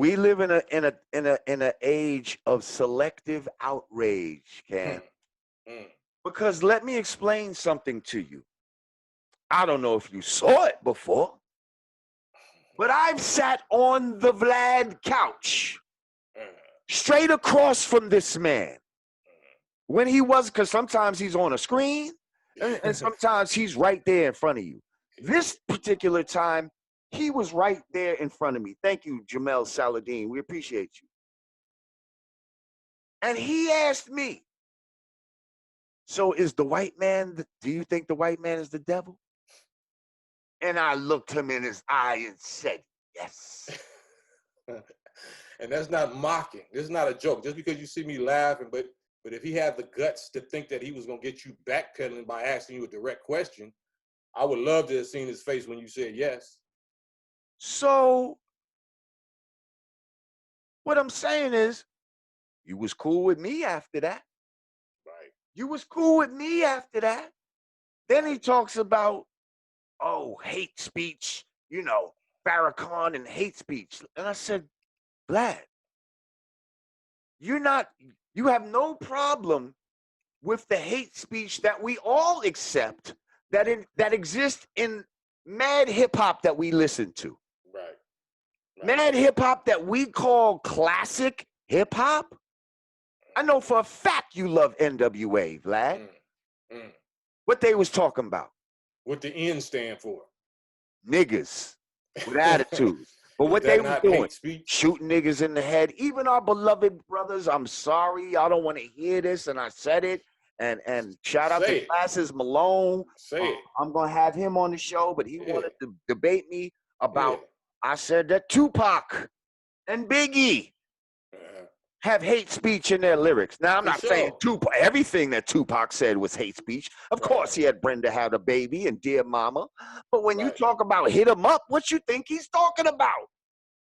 We live in a age of selective outrage, Cam. Mm. Because let me explain something to you. I don't know if you saw it before, but I've sat on the Vlad couch straight across from this man when he was, because sometimes he's on a screen and sometimes he's right there in front of you. This particular time, he was right there in front of me. Thank you, Jamel Saladin. We appreciate you. And he asked me, so is the white man, do you think the white man is the devil? And I looked him in his eye and said, yes. And that's not mocking. This is not a joke. Just because you see me laughing, but if he had the guts to think that he was going to get you backpedaling by asking you a direct question, I would love to have seen his face when you said yes. So what I'm saying is, you was cool with me after that. Right. You was cool with me after that. Then he talks about, oh, hate speech, Farrakhan and hate speech. And I said, Vlad, you have no problem with the hate speech that we all accept that exists in mad hip hop that we listen to. Right. Mad hip hop that we call classic hip hop. I know for a fact you love NWA, Vlad. What they was talking about. What the N stand for? Niggas with attitude. But what they was doing, shooting niggas in the head. Even our beloved brothers, I'm sorry, I don't want to hear this, and I said it. And shout out to Classes Malone. I'm going to have him on the show, but he wanted to debate me about, I said that Tupac and Biggie have hate speech in their lyrics. Now, I'm not saying Tupac, everything that Tupac said was hate speech. Of course, he had Brenda Had a Baby and Dear Mama. But when you talk about hit 'em up, what you think he's talking about?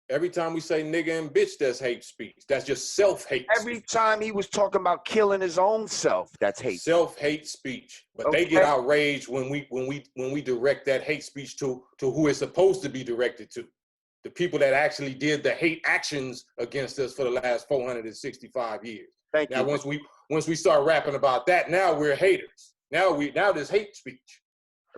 Every time we say nigga and bitch, that's hate speech. That's just self-hate Every time he was talking about killing his own self, that's hate. Self-hate speech. But they get outraged when we direct that hate speech to who it's supposed to be directed to. The people that actually did the hate actions against us for the last 465 years. Thank you. Now, once we start rapping about that, now we're haters. Now there's hate speech.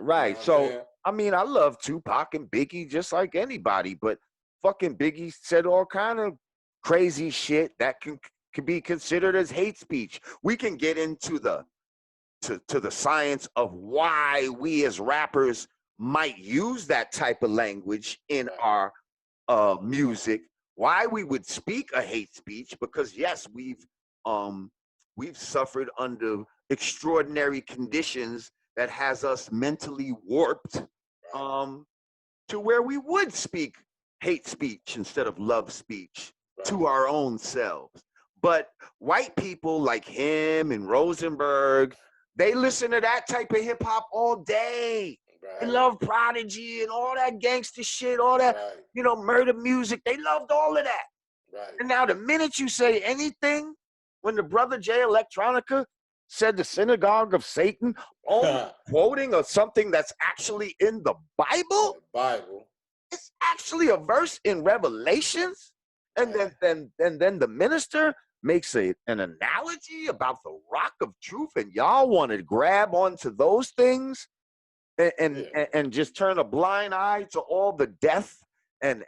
Right. You know so, I mean, I love Tupac and Biggie just like anybody, but fucking Biggie said all kind of crazy shit that can be considered as hate speech. We can get into the science of why we as rappers might use that type of language in our music, why we would speak a hate speech, because yes, we've suffered under extraordinary conditions that has us mentally warped to where we would speak hate speech instead of love speech to our own selves. But white people like him and Rosenberg, they listen to that type of hip hop all day. They love Prodigy and all that gangster shit, all that, murder music. They loved all of that. Right. And now the minute you say anything, when the brother Jay Electronica said the synagogue of Satan, quoting of something that's actually in the Bible. It's actually a verse in Revelations. And then the minister makes an analogy about the rock of truth, and y'all want to grab onto those things. And just turn a blind eye to all the death and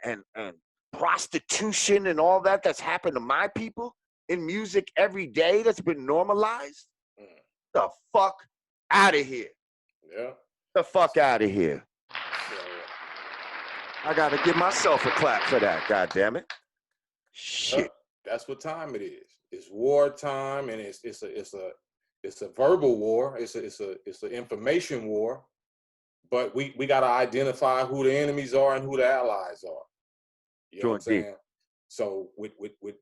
prostitution and all that's happened to my people in music every day that's been normalized. The fuck out of here. Yeah. The fuck out of here. I gotta give myself a clap for that, God damn it. Shit. That's what time it is. It's war time, and it's a verbal war. It's an information war. But we got to identify who the enemies are and who the allies are. You know what I'm saying? So with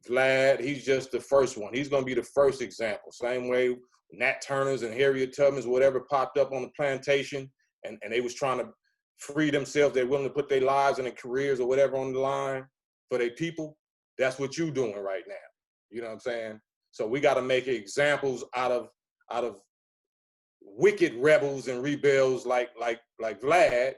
Vlad, he's just the first one. He's going to be the first example. Same way Nat Turner's and Harriet Tubman's, whatever popped up on the plantation, and they was trying to free themselves. They're willing to put their lives and their careers or whatever on the line for their people. That's what you're doing right now. You know what I'm saying? So we got to make examples out of wicked rebels and rebels like Vlad,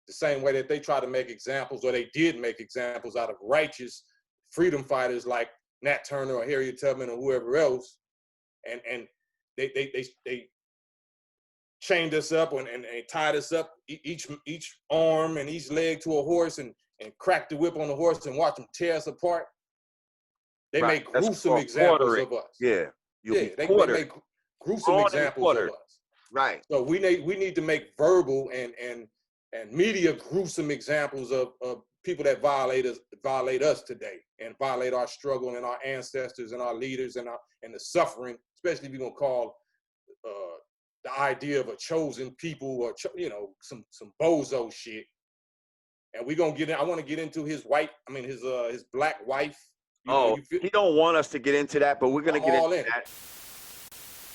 the same way that they try to make examples, or they did make examples out of righteous, freedom fighters like Nat Turner or Harriet Tubman or whoever else, and they chained us up and tied us up, each arm and each leg to a horse, and cracked the whip on the horse and watched them tear us apart. They make gruesome examples of us. Yeah. They make gruesome examples of us. Right. So we need to make verbal and media gruesome examples of people that violate us today and violate our struggle and our ancestors and our leaders and the suffering, especially if you're gonna call the idea of a chosen people or some bozo shit. And we're gonna I want to get into his black wife. He don't want us to get into that, but we're gonna get into that.